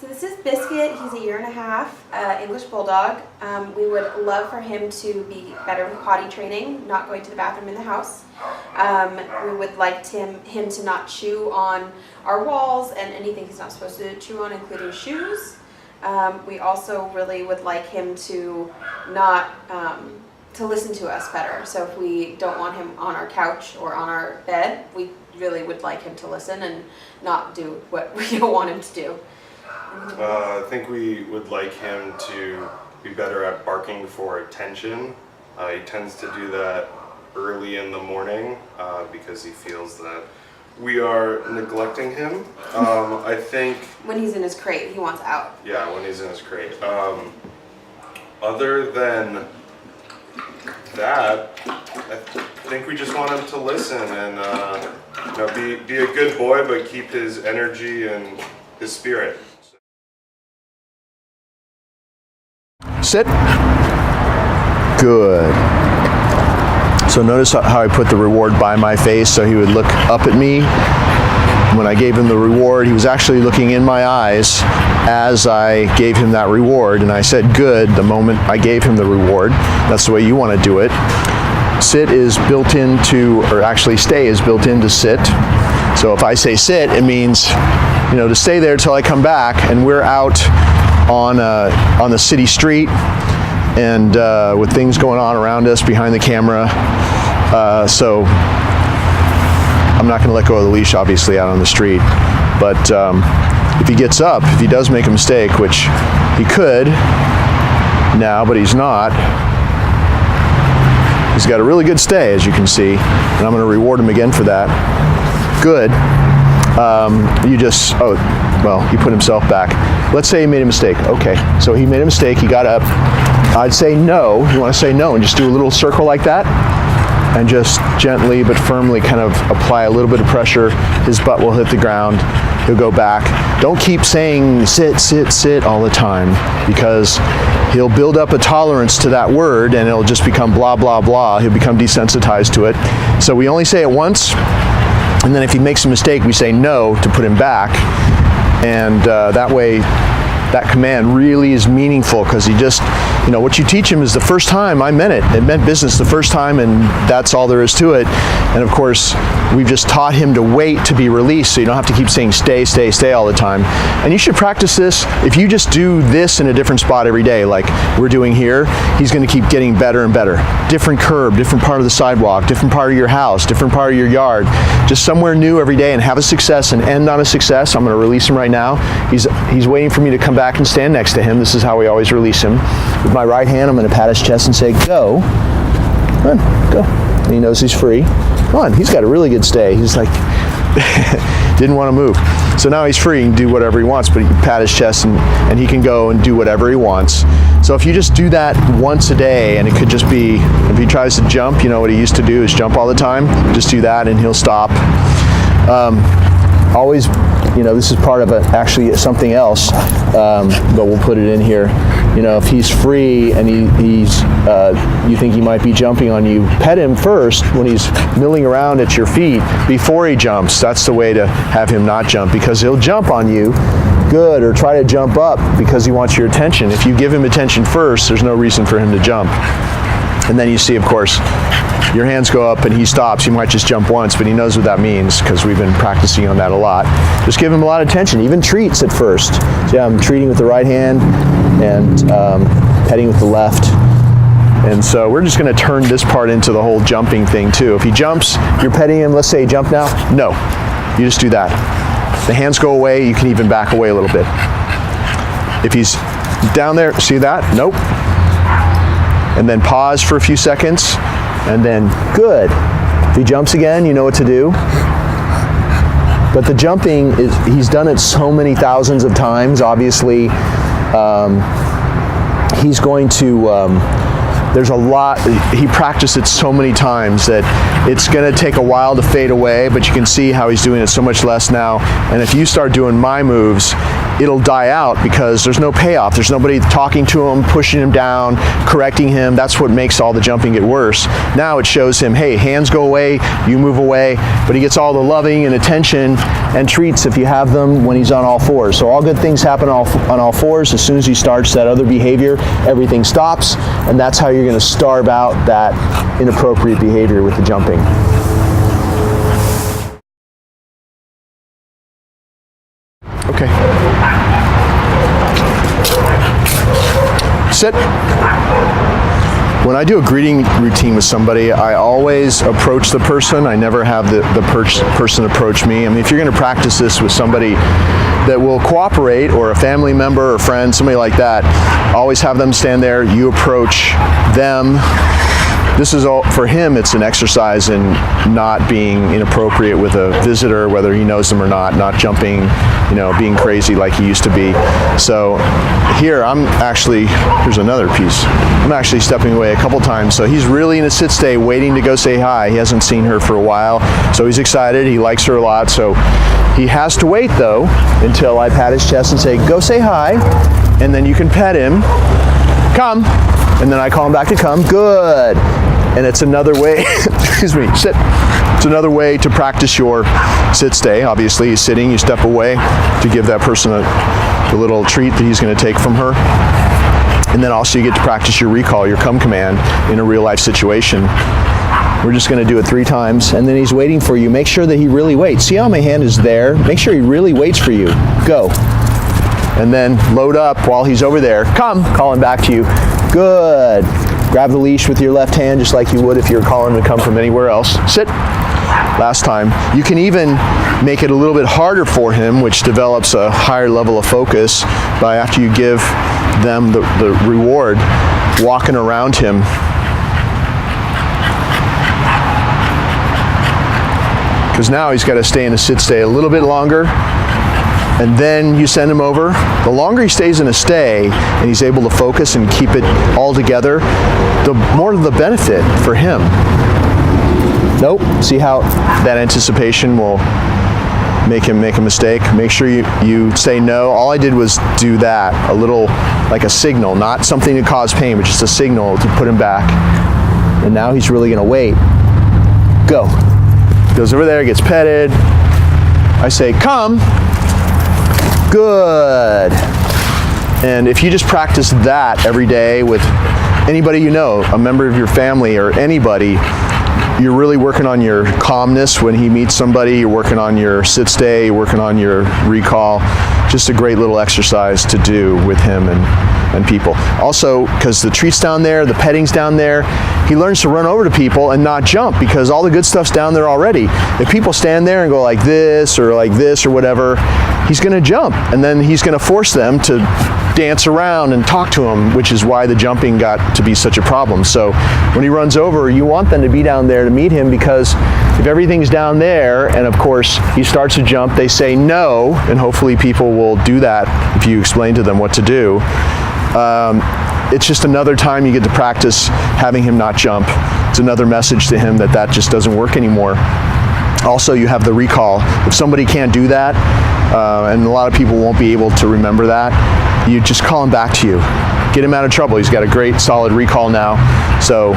So this is Biscuit. He's a 1.5 years, English Bulldog. We would love for him to be better with potty training, not going to the bathroom in the house. We would like him to not chew on our walls and anything he's not supposed to chew on, including shoes. We also really would like him to not to listen to us better. So if we don't want him on our couch or on our bed, we really would like him to listen and not do what we don't want him to do. I think we would like him to be better at barking for attention. He tends to do that early in the morning because he feels that we are neglecting him. I think when he's in his crate, he wants out. Yeah, when he's in his crate. Other than that, I think we just want him to listen and be a good boy, but keep his energy and his spirit. Sit. Good. So notice how I put the reward by my face so he would look up at me. When I gave him the reward, he was actually looking in my eyes as I gave him that reward, and I said good the moment I gave him the reward. That's the way you want to do it. Sit is built into, or actually stay is built into sit. So if I say sit, it means, to stay there till I come back, and we're out on the city street and with things going on around us behind the camera. So I'm not going to let go of the leash, obviously, out on the street. But if he gets up, if he does make a mistake, which he could now, but he's not, he's got a really good stay, as you can see, and I'm going to reward him again for that. Good. He put himself back. Let's say he made a mistake. Okay, so he made a mistake, he got up. I'd say no. You want to say no and just do a little circle like that and just gently but firmly kind of apply a little bit of pressure. His butt will hit the ground. He'll go back. Don't keep saying sit, sit, sit all the time, because he'll build up a tolerance to that word and it'll just become blah, blah, blah. He'll become desensitized to it. So we only say it once, and then if he makes a mistake, we say no to put him back. And that way, that command really is meaningful, because he just, what you teach him is the first time I meant it. It meant business the first time, and that's all there is to it. And of course, we've just taught him to wait to be released, so you don't have to keep saying stay, stay, stay all the time. And you should practice this. If you just do this in a different spot every day, like we're doing here, he's going to keep getting better and better. Different curb, different part of the sidewalk, different part of your house, different part of your yard. Just somewhere new every day, and have a success and end on a success. I'm going to release him right now. He's waiting for me to come back and stand next to him. This is how we always release him. With my right hand, I'm going to pat his chest and say, go. Come on, go. And he knows he's free. Come on, he's got a really good stay. He's like, didn't want to move. So now he's free and do whatever he wants, but he can pat his chest and he can go and do whatever he wants. So if you just do that once a day, and it could just be, if he tries to jump, what he used to do is jump all the time, just do that and he'll stop. Always, this is part of actually something else, but we'll put it in here. If he's free and you think he might be jumping on you, pet him first when he's milling around at your feet before he jumps. That's the way to have him not jump, because he'll jump on you, good, or try to jump up because he wants your attention. If you give him attention first, there's no reason for him to jump. And then you see, of course, your hands go up and he stops. He might just jump once, but he knows what that means, because we've been practicing on that a lot. Just give him a lot of attention, even treats at first. So yeah, I'm treating with the right hand and petting with the left. And so we're just going to turn this part into the whole jumping thing too. If he jumps, you're petting him, let's say he jump now. No, you just do that. The hands go away, you can even back away a little bit. If he's down there, see that? Nope. And then pause for a few seconds, and then good. If he jumps again, you know what to do. But the jumping, he's done it so many thousands of times, obviously. He's going to, there's a lot, he practiced it so many times that it's going to take a while to fade away, but you can see how he's doing it so much less now. And if you start doing my moves, it'll die out because there's no payoff. There's nobody talking to him, pushing him down, correcting him. That's what makes all the jumping get worse. Now it shows him, hey, hands go away, you move away, but he gets all the loving and attention and treats if you have them when he's on all fours. So all good things happen on all fours. As soon as he starts that other behavior, everything stops, and that's how you're going to starve out that inappropriate behavior with the jumping. Okay. Sit. When I do a greeting routine with somebody, I always approach the person. I never have the person approach me. I mean, if you're going to practice this with somebody that will cooperate, or a family member or friend, somebody like that, always have them stand there. You approach them. This is all, for him, it's an exercise in not being inappropriate with a visitor, whether he knows them or not jumping, being crazy like he used to be. So here, here's another piece. I'm actually stepping away a couple times. So he's really in a sit stay waiting to go say hi. He hasn't seen her for a while, so he's excited. He likes her a lot. So he has to wait though until I pat his chest and say, go say hi, and then you can pet him. Come. And then I call him back to come. Good. And it's another way, excuse me, sit. It's another way to practice your sit stay. Obviously, he's sitting, you step away to give that person a little treat that he's going to take from her. And then also you get to practice your recall, your come command in a real life situation. We're just going to do it 3 times, and then he's waiting for you. Make sure that he really waits. See how my hand is there? Make sure he really waits for you. Go. And then load up while he's over there. Come, calling back to you. Good. Grab the leash with your left hand just like you would if you were calling to come from anywhere else. Sit. Last time. You can even make it a little bit harder for him, which develops a higher level of focus by, after you give them the reward, walking around him. Because now he's got to stay in a sit stay a little bit longer, and then you send him over. The longer he stays in a stay and he's able to focus and keep it all together, the more the benefit for him. Nope. See how that anticipation will make him make a mistake? Make sure you say no. All I did was do that, a little like a signal, not something to cause pain, but just a signal to put him back. And now he's really going to wait. Go. Goes over there, gets petted. I say, come. Good. And if you just practice that every day with anybody you know, a member of your family or anybody, you're really working on your calmness when he meets somebody. You're working on your sit stay, you're working on your recall. Just a great little exercise to do with him and people. Also, because the treat's down there, the petting's down there, he learns to run over to people and not jump, because all the good stuff's down there already. If people stand there and go like this or whatever, he's going to jump, and then he's going to force them to dance around and talk to him, which is why the jumping got to be such a problem. So when he runs over, you want them to be down there to meet him, because if everything's down there and of course he starts to jump, they say no, and hopefully people will do that if you explain to them what to do. It's just another time you get to practice having him not jump. It's another message to him that just doesn't work anymore. Also, you have the recall. If somebody can't do that, and a lot of people won't be able to remember that, you just call him back to you. Get him out of trouble. He's got a great solid recall now. So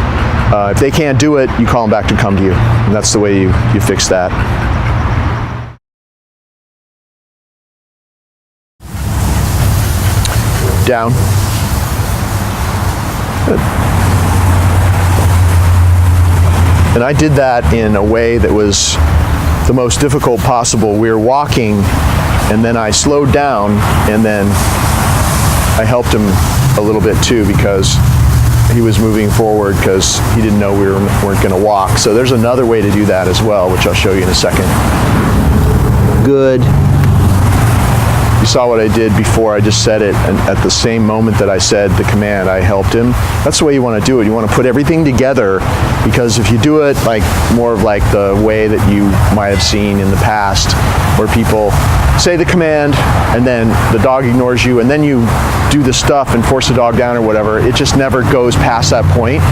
if they can't do it, you call him back to come to you. And that's the way you fix that. Down. Good. And I did that in a way that was the most difficult possible. We were walking, and then I slowed down, and then I helped him a little bit too, because he was moving forward because he didn't know we weren't going to walk. So there's another way to do that as well, which I'll show you in a second. Good. You saw what I did before. I just said it, and at the same moment that I said the command, I helped him. That's the way you want to do it. You want to put everything together, because if you do it like more of like the way that you might have seen in the past, where people say the command and then the dog ignores you, and then you do the stuff and force the dog down or whatever, it just never goes past that point.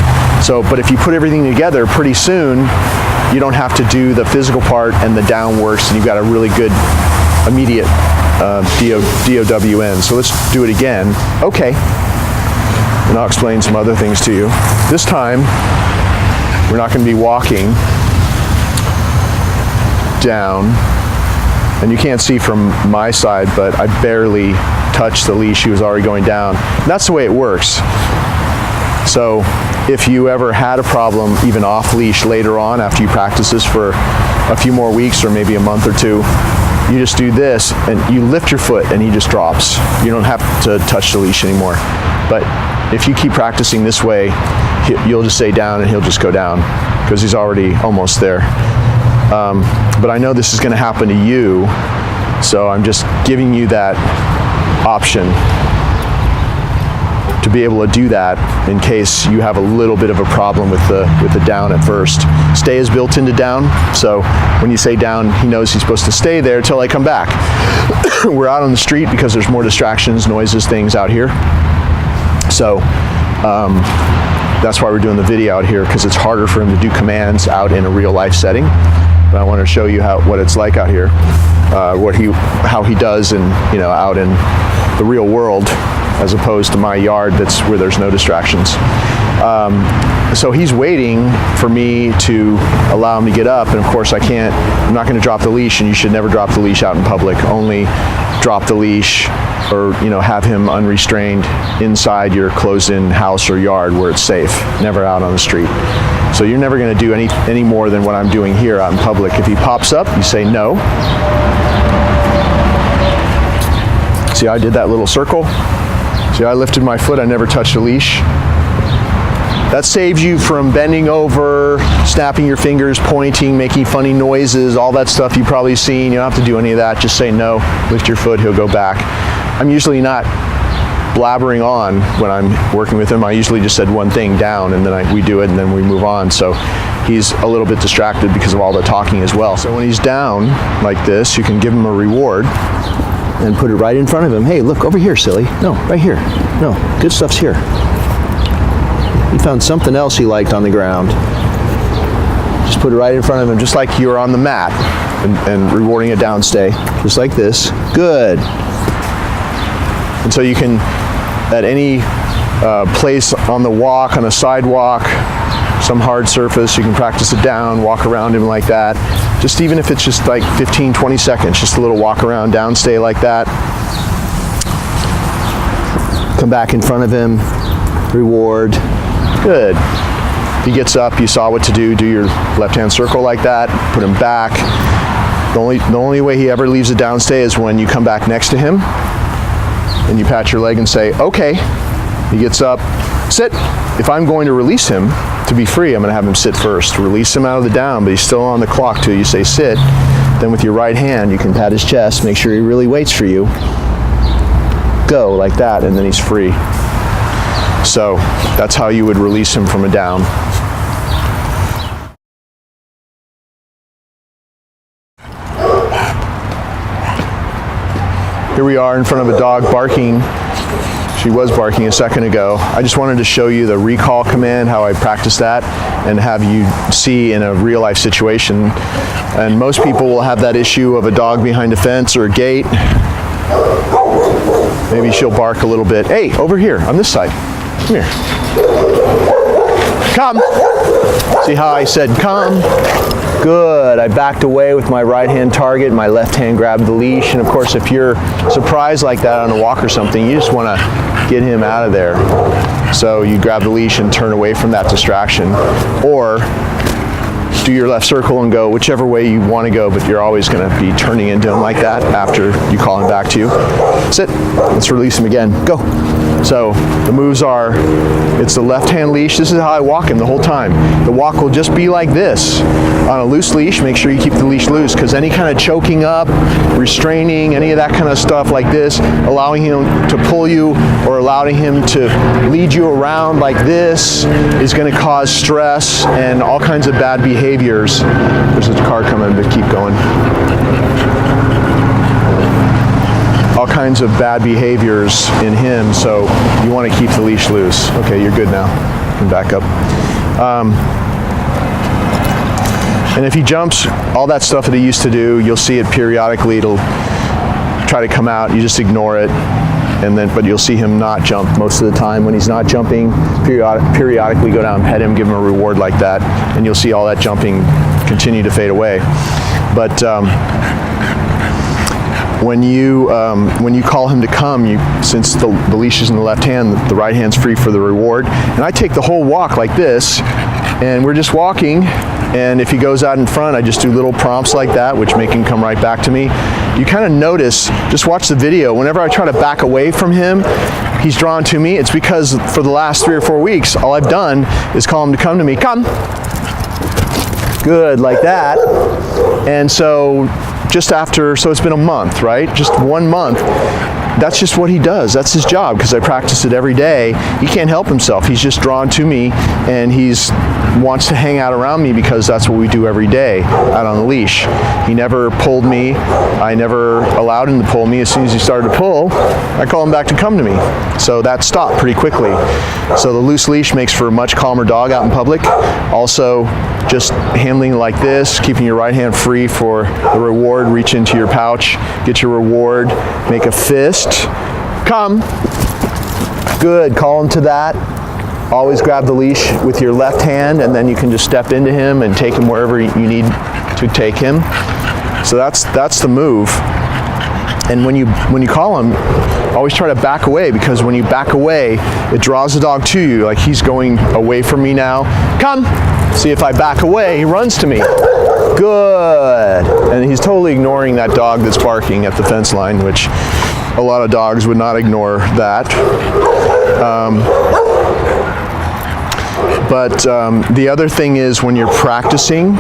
So, but if you put everything together, pretty soon you don't have to do the physical part and the down works, and you've got a really good immediate D-O-W-N. So let's do it again. Okay. And I'll explain some other things to you. This time, we're not going to be walking down. And you can't see from my side, but I barely touched the leash. He was already going down. And that's the way it works. So if you ever had a problem, even off leash later on, after you practice this for a few more weeks or maybe a month or two, you just do this and you lift your foot and he just drops. You don't have to touch the leash anymore. But if you keep practicing this way, you'll just say down and he'll just go down because he's already almost there. But I know this is going to happen to you, so I'm just giving you that option to be able to do that in case you have a little bit of a problem with the down at first. Stay is built into down, so when you say down, he knows he's supposed to stay there till I come back. We're out on the street because there's more distractions, noises, things out here. So that's why we're doing the video out here, because it's harder for him to do commands out in a real life setting. But I want to show you what it's like out here, how he does out in the real world, as opposed to my yard that's where there's no distractions. So he's waiting for me to allow him to get up, and of course I'm not going to drop the leash, and you should never drop the leash out in public. Only drop the leash or have him unrestrained inside your closed-in house or yard where it's safe, never out on the street. So you're never going to do any more than what I'm doing here out in public. If he pops up, you say no. See how I did that little circle? See how I lifted my foot, I never touched a leash. That saves you from bending over, snapping your fingers, pointing, making funny noises, all that stuff you've probably seen. You don't have to do any of that. Just say no, lift your foot, he'll go back. I'm usually not blabbering on when I'm working with him. I usually just said one thing, down, and then we do it and then we move on. So he's a little bit distracted because of all the talking as well. So when he's down like this, you can give him a reward and put it right in front of him. Hey, look over here, silly. No, right here. No, good stuff's here. He found something else he liked on the ground. Just put it right in front of him, just like you're on the mat and rewarding a down stay, just like this. Good. And so you can, at any place on the walk, on a sidewalk, some hard surface, you can practice it down, walk around him like that. Just even if it's just like 15, 20 seconds, just a little walk around, down stay like that. Come back in front of him, reward. Good. He gets up, you saw what to do. Do your left-hand circle like that, put him back. The only way he ever leaves a down stay is when you come back next to him and you pat your leg and say, okay. He gets up, sit. If I'm going to release him to be free, I'm going to have him sit first. Release him out of the down, but he's still on the clock till you say sit. Then with your right hand, you can pat his chest, make sure he really waits for you. Go like that, and then he's free. So that's how you would release him from a down. Here we are in front of a dog barking. She was barking a second ago. I just wanted to show you the recall command, how I practice that, and have you see in a real life situation. And most people will have that issue of a dog behind a fence or a gate. Maybe she'll bark a little bit. Hey, over here on this side. Come here. Come. See how I said come? Good. I backed away with my right hand target, my left hand grabbed the leash, and of course if you're surprised like that on a walk or something, you just want to get him out of there. So you grab the leash and turn away from that distraction, or do your left circle and go whichever way you want to go, but you're always going to be turning into him like that after you call him back to you. Sit. Let's release him again. Go. So the moves are, it's the left hand leash. This is how I walk him the whole time. The walk will just be like this. On a loose leash, make sure you keep the leash loose, because any kind of choking up, restraining, any of that kind of stuff like this, allowing him to pull you or allowing him to lead you around like this is going to cause stress and all kinds of bad behaviors. There's a car coming, but keep going. All kinds of bad behaviors in him, so you want to keep the leash loose. Okay, you're good now. You can back up. And if he jumps, all that stuff that he used to do, you'll see it periodically. try to come out, you just ignore it. But you'll see him not jump most of the time. When he's not jumping, periodically go down and pet him, give him a reward like that, and you'll see all that jumping continue to fade away. But when you call him to come, since the leash is in the left hand, the right hand's free for the reward. And I take the whole walk like this, and we're just walking. And if he goes out in front, I just do little prompts like that, which make him come right back to me. You kind of notice, just watch the video, whenever I try to back away from him, he's drawn to me. It's because for the last 3 or 4 weeks, all I've done is call him to come to me. Come. Good, like that. And so so it's been a month, right? Just 1 month. That's just what he does. That's his job, because I practice it every day. He can't help himself. He's just drawn to me, and wants to hang out around me because that's what we do every day out on the leash. He never pulled me. I never allowed him to pull me. As soon as he started to pull, I call him back to come to me. So that stopped pretty quickly. So the loose leash makes for a much calmer dog out in public. Also, just handling like this, keeping your right hand free for the reward. Reach into your pouch, get your reward, make a fist. Come. Good. Call him to that. Always grab the leash with your left hand, and then you can just step into him and take him wherever you need to take him. So that's the move. And when you call him, always try to back away, because when you back away, it draws the dog to you, like he's going away from me now. Come. See, if I back away, he runs to me. Good. And he's totally ignoring that dog that's barking at the fence line, which a lot of dogs would not ignore that. But the other thing is, when you're practicing,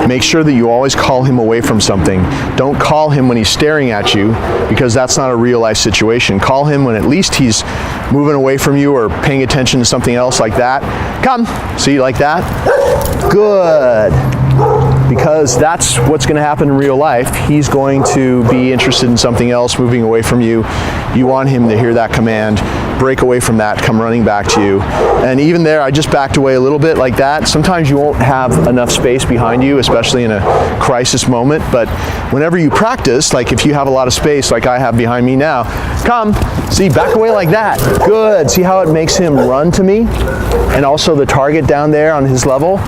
make sure that you always call him away from something. Don't call him when he's staring at you, because that's not a real life situation. Call him when at least he's moving away from you or paying attention to something else, like that. Come. See, like that? Good. Because that's what's going to happen in real life. He's going to be interested in something else, moving away from you. You want him to hear that command, break away from that, come running back to you. And even there, I just backed away a little bit like that. Sometimes you won't have enough space behind you, especially in a crisis moment. But whenever you practice, like if you have a lot of space like I have behind me now, come. See, back away like that. Good. See how it makes him run to me? And also the target down there on his level.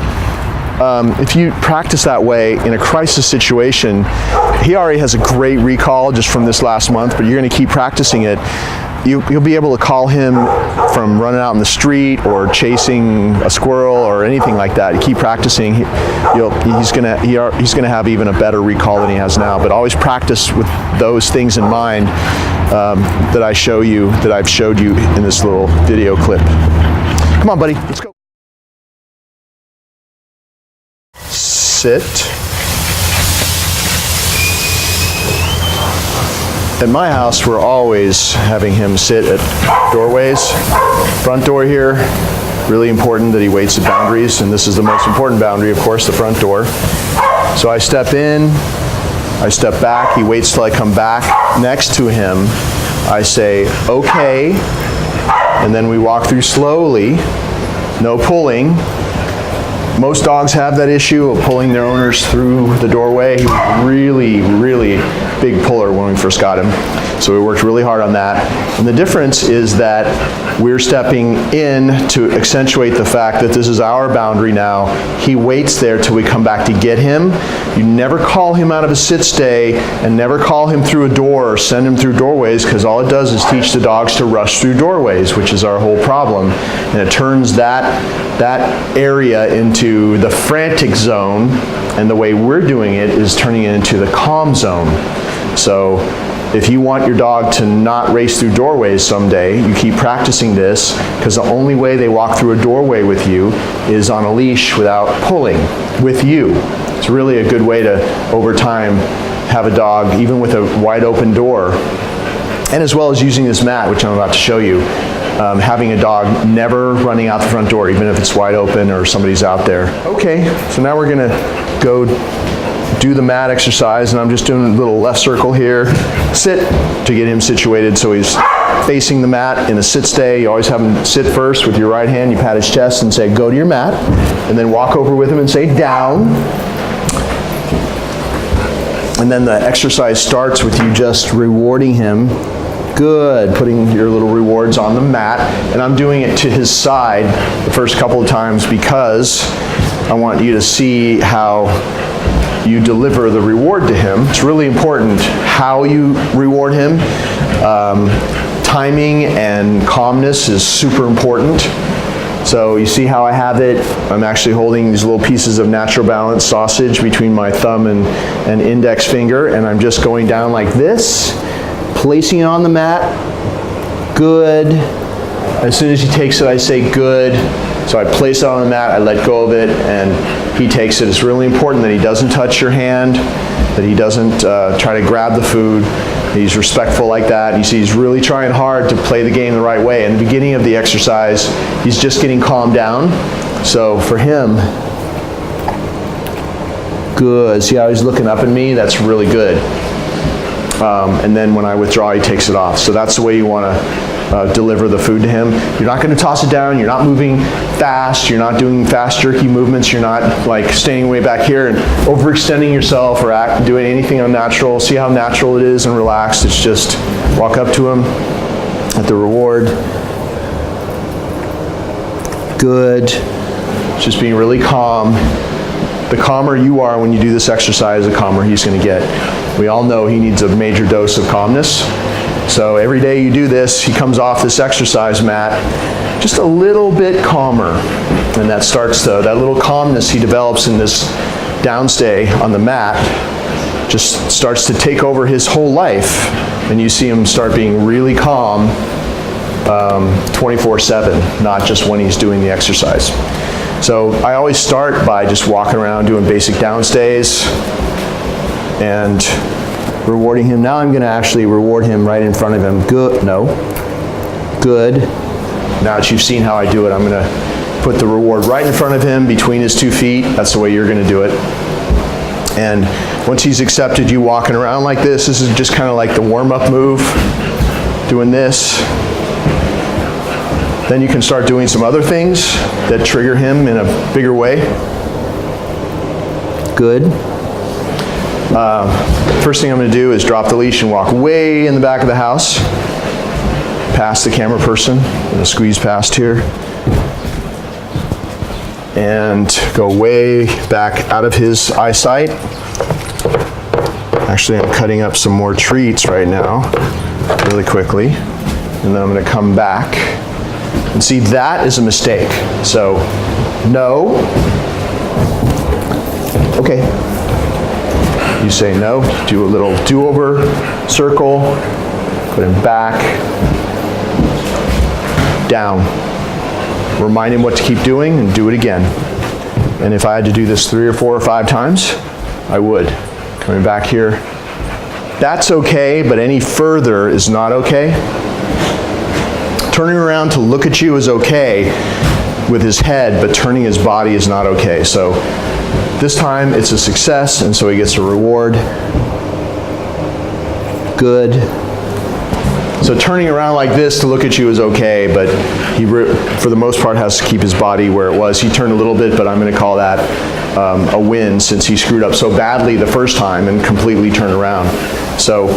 If you practice that way in a crisis situation, he already has a great recall just from this last month, but you're going to keep practicing it. You'll be able to call him from running out in the street or chasing a squirrel or anything like that. You keep practicing, he's gonna have even a better recall than he has now. But always practice with those things in mind that I've showed you in this little video clip. Come on, buddy, let's go. Sit. At my house, we're always having him sit at doorways. Front door here, really important that he waits at boundaries, and this is the most important boundary, of course, the front door. So I step in, I step back, he waits till I come back next to him. I say, okay, and then we walk through slowly, no pulling. Most dogs have that issue of pulling their owners through the doorway. He was really, really big puller when we first got him. So we worked really hard on that. And the difference is that we're stepping in to accentuate the fact that this is our boundary now. He waits there till we come back to get him. You never call him out of a sit stay, and never call him through a door or send him through doorways, because all it does is teach the dogs to rush through doorways, which is our whole problem. And it turns that area into the frantic zone, and the way we're doing it is turning it into the calm zone. So if you want your dog to not race through doorways someday, you keep practicing this, because the only way they walk through a doorway with you is on a leash without pulling with you. It's really a good way to, over time, have a dog, even with a wide open door, and as well as using this mat, which I'm about to show you, having a dog never running out the front door, even if it's wide open or somebody's out there. Okay, so now we're gonna go do the mat exercise, and I'm just doing a little left circle here. Sit to get him situated so he's facing the mat in a sit stay. You always have him sit first with your right hand. You pat his chest and say, go to your mat, and then walk over with him and say, down. And then the exercise starts with you just rewarding him. Good, putting your little rewards on the mat. And I'm doing it to his side the first couple of times because I want you to see how you deliver the reward to him. It's really important how you reward him. Timing and calmness is super important. So you see how I have it? I'm actually holding these little pieces of natural balance sausage between my thumb and index finger, and I'm just going down like this, placing it on the mat. Good. As soon as he takes it, I say good. So I place it on the mat, I let go of it, and he takes it. It's really important that he doesn't touch your hand, that he doesn't try to grab the food. He's respectful like that. You see he's really trying hard to play the game the right way. In the beginning of the exercise, he's just getting calmed down. So for him, good. See how he's looking up at me? That's really good. And then when I withdraw, he takes it off. So that's the way you want to deliver the food to him. You're not going to toss it down. You're not moving fast. You're not doing fast, jerky movements. You're not like staying way back here and overextending yourself or doing anything unnatural. See how natural it is and relaxed. It's just walk up to him at the reward. Good. Just being really calm. The calmer you are when you do this exercise, the calmer he's going to get. We all know he needs a major dose of calmness. So every day you do this, he comes off this exercise mat just a little bit calmer. And that starts to, that little calmness he develops in this downstay on the mat just starts to take over his whole life. And you see him start being really calm 24/7, not just when he's doing the exercise. So I always start by just walking around doing basic downstays and rewarding him. Now I'm going to actually reward him right in front of him. Good. No. Good. Now that you've seen how I do it, I'm going to put the reward right in front of him between his 2 feet. That's the way you're going to do it. And once he's accepted you walking around like this is just kind of like the warm-up move, doing this. Then you can start doing some other things that trigger him in a bigger way. Good. First thing I'm going to do is drop the leash and walk way in the back of the house, past the camera person. I'm going to squeeze past here and go way back out of his eyesight. Actually, I'm cutting up some more treats right now, really quickly, and then I'm going to come back. And see, that is a mistake. So, no. Okay. You say no, do a little do-over, circle, put him back, down. Remind him what to keep doing and do it again. And if I had to do this 3 or 4 or 5 times, I would. Coming back here. That's okay, but any further is not okay. Turning around to look at you is okay with his head, but turning his body is not okay. So this time it's a success, and so he gets a reward. Good. So turning around like this to look at you is okay, but he, for the most part, has to keep his body where it was. He turned a little bit, but I'm going to call that a win since he screwed up so badly the first time and completely turned around. So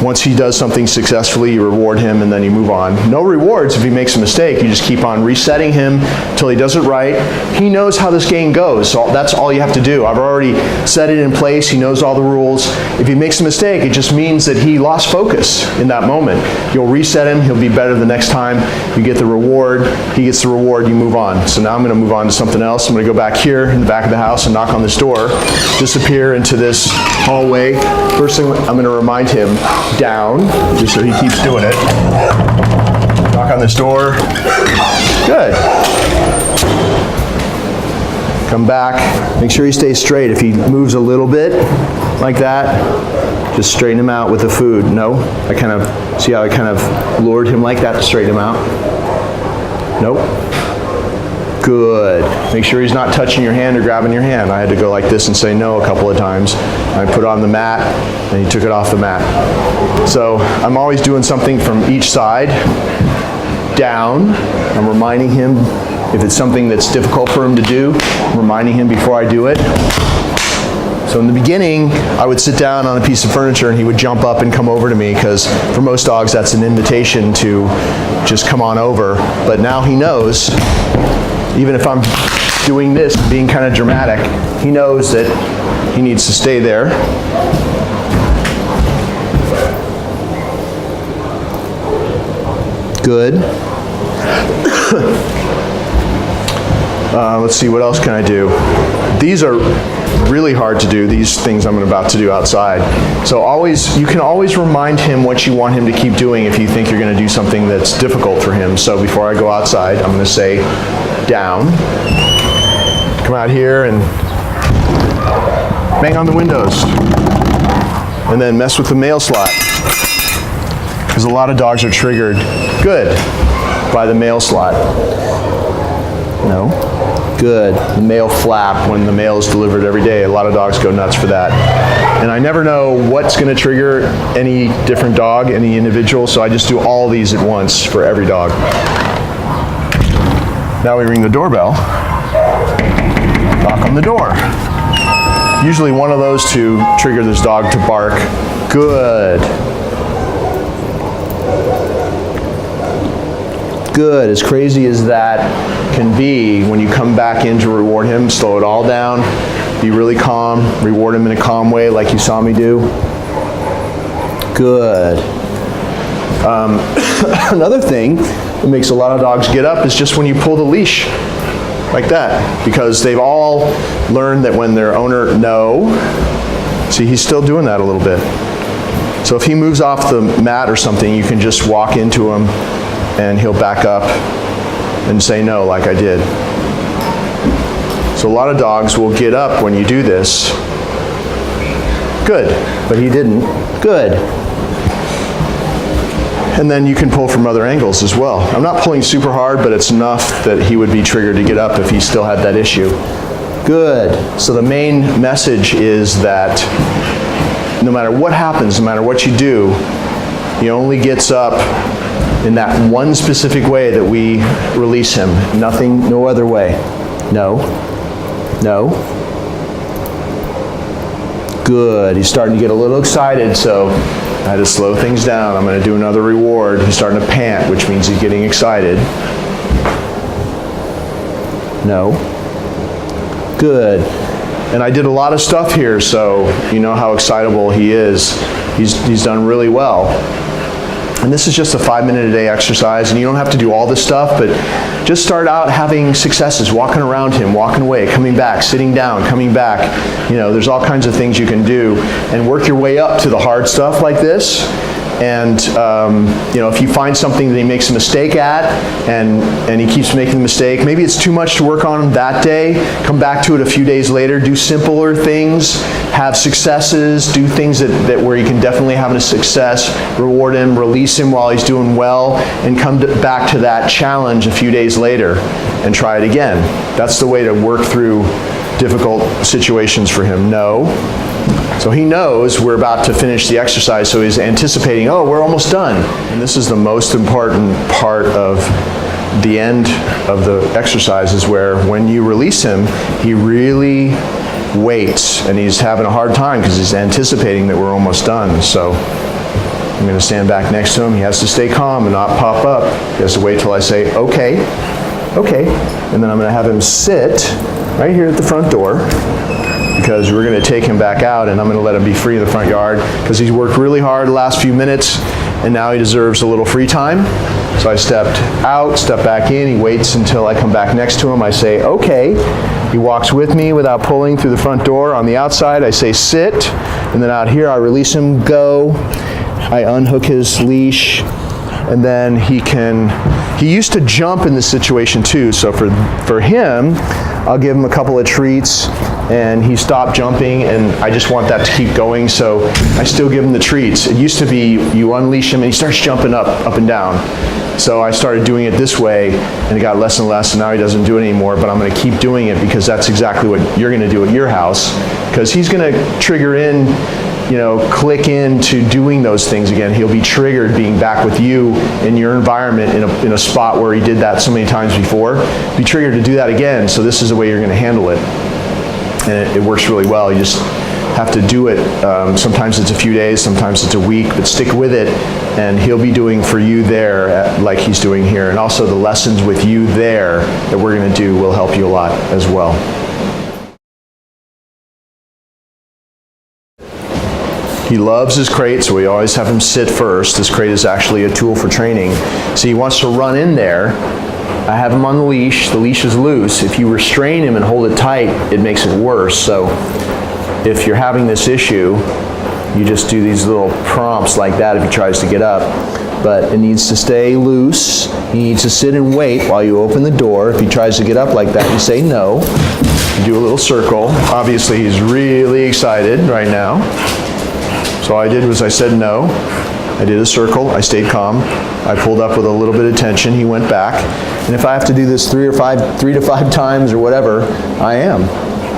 once he does something successfully, you reward him and then you move on. No rewards if he makes a mistake. You just keep on resetting him until he does it right. He knows how this game goes, so that's all you have to do. I've already set it in place. He knows all the rules. If he makes a mistake, it just means that he lost focus in that moment. You'll reset him. He'll be better the next time. You get the reward. He gets the reward. You move on. So now I'm going to move on to something else. I'm going to go back here in the back of the house and knock on this door, disappear into this hallway. First thing, I'm going to remind him down, just so he keeps doing it. Knock on this door. Good. Come back. Make sure he stays straight. If he moves a little bit like that, just straighten him out with the food. No, I kind of, see how I kind of lured him like that to straighten him out? Nope. Good. Make sure he's not touching your hand or grabbing your hand. I had to go like this and say no a couple of times. I put it on the mat and he took it off the mat. So I'm always doing something from each side. Down. I'm reminding him if it's something that's difficult for him to do, I'm reminding him before I do it. So in the beginning, I would sit down on a piece of furniture and he would jump up and come over to me, because for most dogs that's an invitation to just come on over. But now he knows, even if I'm doing this, being kind of dramatic, he knows that he needs to stay there. Good. Let's see, what else can I do? These are really hard to do, these things I'm about to do outside. So you can always remind him what you want him to keep doing if you think you're going to do something that's difficult for him. So before I go outside, I'm going to say down. Come out here and bang on the windows. And then mess with the mail slot, because a lot of dogs are triggered, good, by the mail slot. No. Good. The mail flap when the mail is delivered every day. A lot of dogs go nuts for that. And I never know what's going to trigger any different dog, any individual, so I just do all these at once for every dog. Now we ring the doorbell. Knock on the door. Usually one of those two trigger this dog to bark. Good. Good. As crazy as that can be, when you come back in to reward him, slow it all down, be really calm, reward him in a calm way like you saw me do. Good. Another thing that makes a lot of dogs get up is just when you pull the leash like that, because they've all learned that when their owner, no, see, he's still doing that a little bit. So if he moves off the mat or something, you can just walk into him and he'll back up and say no, like I did. So a lot of dogs will get up when you do this. Good, but he didn't. Good. And then you can pull from other angles as well. I'm not pulling super hard, but it's enough that he would be triggered to get up if he still had that issue. Good. So the main message is that no matter what happens, no matter what you do, he only gets up in that one specific way that we release him. Nothing, no other way. No. No. Good. He's starting to get a little excited, so I had to slow things down. I'm going to do another reward. He's starting to pant, which means he's getting excited. No. Good. And I did a lot of stuff here, so you know how excitable he is. He's done really well. And this is just a 5-minute a day exercise, and you don't have to do all this stuff, but just start out having successes, walking around him, walking away, coming back, sitting down, coming back. You know, there's all kinds of things you can do, and work your way up to the hard stuff like this. And you know, if you find something that he makes a mistake at, and he keeps making the mistake, maybe it's too much to work on that day, come back to it a few days later, do simpler things, have successes, do things that where you can definitely have a success, reward him, release him while he's doing well, and come back to that challenge a few days later and try it again. That's the way to work through difficult situations for him. No. So he knows we're about to finish the exercise, so he's anticipating, oh, we're almost done. And this is the most important part of the end of the exercise, is where when you release him, he really waits, and he's having a hard time because he's anticipating that we're almost done. So I'm going to stand back next to him. He has to stay calm and not pop up. He has to wait till I say, okay, okay. And then I'm going to have him sit right here at the front door, because we're going to take him back out, and I'm going to let him be free in the front yard, because he's worked really hard the last few minutes, and now he deserves a little free time. So I stepped out, step back in, he waits until I come back next to him. I say, okay. He walks with me without pulling through the front door. On the outside, I say, sit. And then out here, I release him, go. I unhook his leash, and then he used to jump in this situation too. So for him, I'll give him a couple of treats, and he stopped jumping, and I just want that to keep going, so I still give him the treats. It used to be you unleash him and he starts jumping up and down. So I started doing it this way, and it got less and less, and now he doesn't do it anymore, but I'm going to keep doing it, because that's exactly what you're going to do at your house, because he's going to trigger in, you know, click into doing those things again. He'll be triggered being back with you in your environment in a spot where he did that so many times before. Be triggered to do that again, so this is the way you're going to handle it. And it works really well. You just have to do it. Sometimes it's a few days, sometimes it's a week, but stick with it, and he'll be doing for you there like he's doing here. And also the lessons with you there that we're going to do will help you a lot as well. He loves his crate, so we always have him sit first. This crate is actually a tool for training. So he wants to run in there. I have him on the leash is loose. If you restrain him and hold it tight, it makes it worse. So if you're having this issue, you just do these little prompts like that if he tries to get up. But it needs to stay loose. He needs to sit and wait while you open the door. If he tries to get up like that, you say no. You do a little circle. Obviously, he's really excited right now. So all I did was I said no. I did a circle. I stayed calm. I pulled up with a little bit of tension. He went back. And if I have to do this 3 to 5 times or whatever, I am.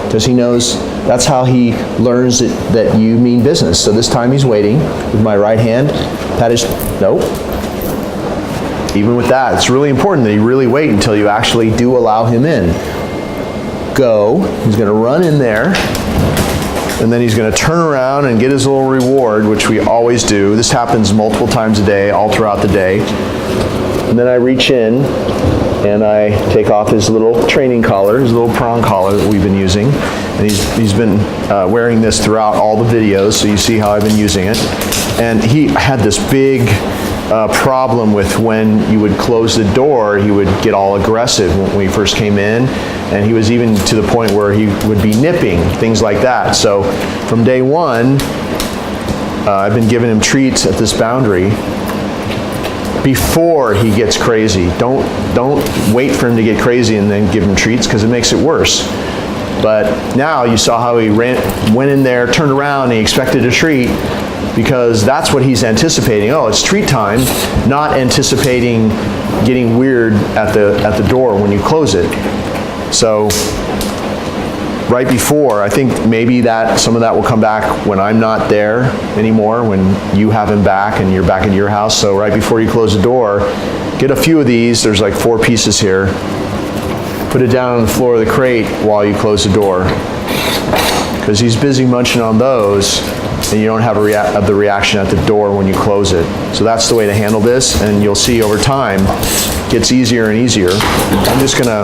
Because he knows that's how he learns that you mean business. So this time he's waiting with my right hand. Pat his, nope. Even with that, it's really important that you really wait until you actually do allow him in. Go. He's going to run in there. And then he's going to turn around and get his little reward, which we always do. This happens multiple times a day, all throughout the day. And then I reach in and I take off his little training collar, his little prong collar that we've been using. And he's been wearing this throughout all the videos, so you see how I've been using it. And he had this big problem with when you would close the door, he would get all aggressive when we first came in. And he was even to the point where he would be nipping, things like that. So from day one, I've been giving him treats at this boundary before he gets crazy. Don't wait for him to get crazy and then give him treats, because it makes it worse. But now you saw how he went in there, turned around, and he expected a treat, because that's what he's anticipating. Oh, it's treat time, not anticipating getting weird at the door when you close it. So right before, I think maybe some of that will come back when I'm not there anymore, when you have him back and you're back in your house. So right before you close the door, get a few of these. There's like 4 pieces here. Put it down on the floor of the crate while you close the door, because he's busy munching on those, and you don't have the reaction at the door when you close it. So that's the way to handle this, and you'll see over time it gets easier and easier. I'm just gonna,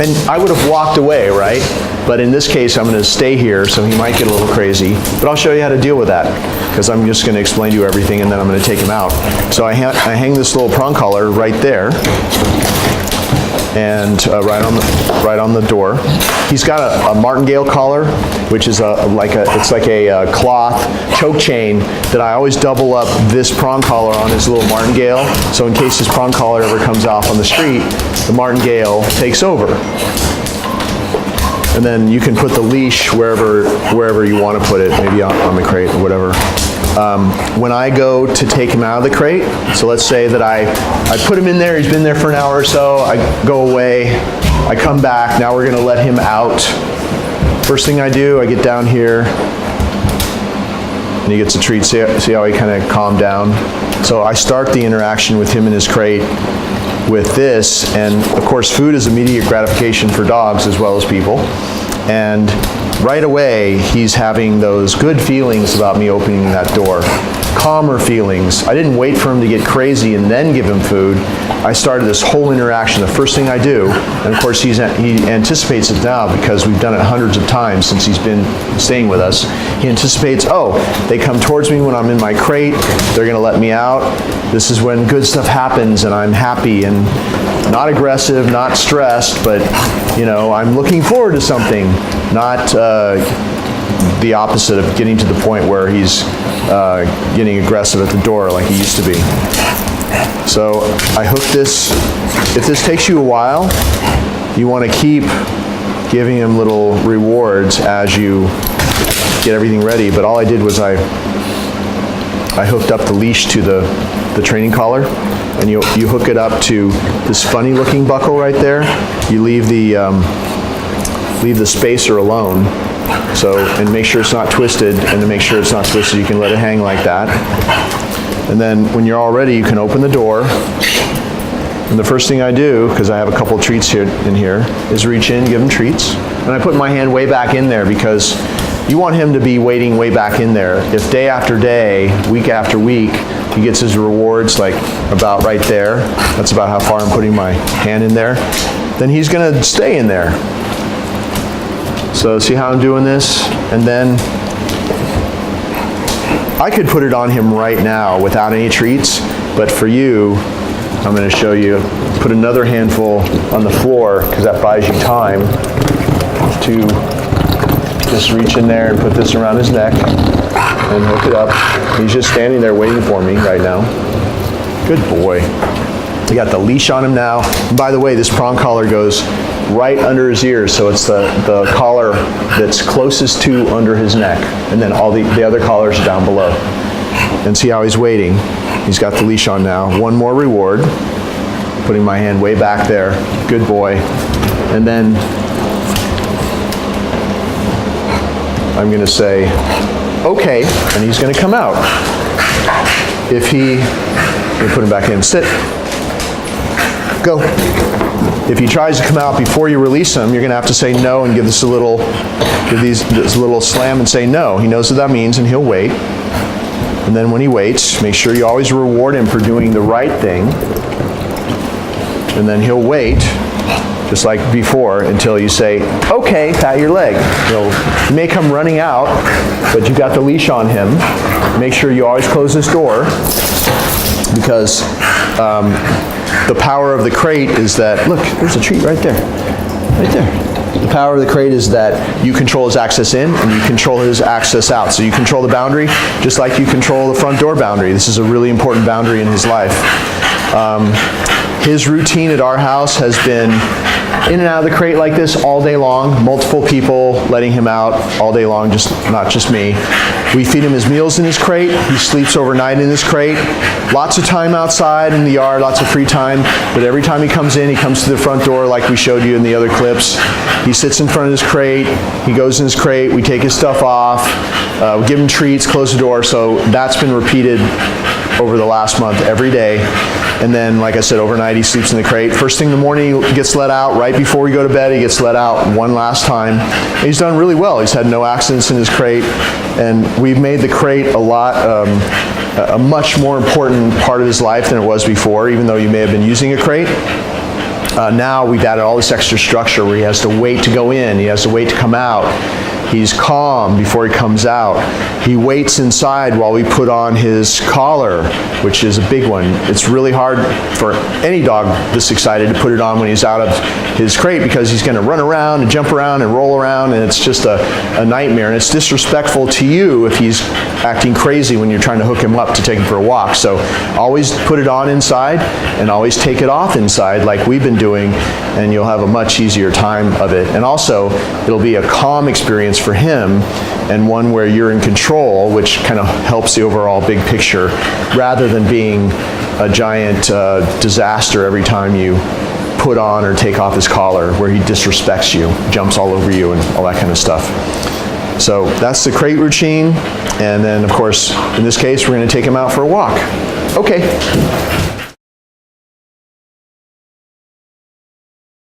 and I would have walked away, right? But in this case, I'm gonna stay here, so he might get a little crazy. But I'll show you how to deal with that, because I'm just gonna explain to you everything, and then I'm gonna take him out. So I hang this little prong collar right there, and right on the door. He's got a martingale collar, which is it's like a cloth choke chain that I always double up this prong collar on his little martingale. So in case his prong collar ever comes off on the street, the martingale takes over. And then you can put the leash wherever you want to put it, maybe on the crate or whatever. When I go to take him out of the crate, so let's say that I put him in there, he's been there for an hour or so, I go away, I come back, now we're going to let him out. First thing I do, I get down here, and he gets a treat. See how he kind of calmed down? So I start the interaction with him in his crate with this, and of course food is immediate gratification for dogs as well as people. And right away, he's having those good feelings about me opening that door. Calmer feelings. I didn't wait for him to get crazy and then give him food. I started this whole interaction. The first thing I do, and of course he anticipates it now because we've done it hundreds of times since he's been staying with us. He anticipates, oh, they come towards me when I'm in my crate. They're going to let me out. This is when good stuff happens and I'm happy and not aggressive, not stressed, but I'm looking forward to something, not the opposite of getting to the point where he's getting aggressive at the door like he used to be. So I hook this. If this takes you a while, you want to keep giving him little rewards as you get everything ready. But all I did was I hooked up the leash to the training collar, and you hook it up to this funny looking buckle right there. You leave the spacer alone, and make sure it's not twisted, and to make sure it's not twisted you can let it hang like that. And then when you're all ready, you can open the door, and the first thing I do, because I have a couple treats in here, is reach in, give him treats. And I put my hand way back in there because you want him to be waiting way back in there. If day after day, week after week, he gets his rewards like about right there, that's about how far I'm putting my hand in there, then he's gonna stay in there. So see how I'm doing this? And then I could put it on him right now without any treats, but for you, I'm going to show you, put another handful on the floor because that buys you time to just reach in there and put this around his neck and hook it up. He's just standing there waiting for me right now. Good boy. You got the leash on him now. And by the way, this prong collar goes right under his ears, so it's the collar that's closest to under his neck, and then all the other collars are down below. And see how he's waiting. He's got the leash on now. One more reward. Putting my hand way back there. Good boy. And then I'm going to say, okay, and he's going to come out. If he, let me put him back in, sit, go. If he tries to come out before you release him, you're going to have to say no and give this a little slam and say no. He knows what that means, and he'll wait. And then when he waits, make sure you always reward him for doing the right thing. And then he'll wait, just like before, until you say, okay, pat your leg. He may come running out, but you've got the leash on him. Make sure you always close this door, because the power of the crate is that, look, there's a treat right there, right there. The power of the crate is that you control his access in and you control his access out. So you control the boundary just like you control the front door boundary. This is a really important boundary in his life. His routine at our house has been in and out of the crate like this all day long, multiple people letting him out all day long, not just me. We feed him his meals in his crate. He sleeps overnight in his crate. Lots of time outside in the yard, lots of free time, but every time he comes in, he comes to the front door like we showed you in the other clips. He sits in front of his crate, he goes in his crate, we take his stuff off, we give him treats, close the door, so that's been repeated over the last month every day. And then, like I said, overnight he sleeps in the crate. First thing in the morning he gets let out. Right before we go to bed he gets let out one last time. And he's done really well. He's had no accidents in his crate. And we've made the crate a much more important part of his life than it was before, even though you may have been using a crate. Now we've added all this extra structure where he has to wait to go in, he has to wait to come out. He's calm before he comes out. He waits inside while we put on his collar, which is a big one. It's really hard for any dog this excited to put it on when he's out of his crate, because he's going to run around and jump around and roll around, and it's just a nightmare. And it's disrespectful to you if he's acting crazy when you're trying to hook him up to take him for a walk. So always put it on inside and always take it off inside like we've been doing, and you'll have a much easier time of it. And also, it'll be a calm experience for him, and one where you're in control, which kind of helps the overall big picture, rather than being a giant disaster every time you put on or take off his collar, where he disrespects you, jumps all over you and all that kind of stuff. So that's the crate routine, and then of course in this case we're going to take him out for a walk. Okay.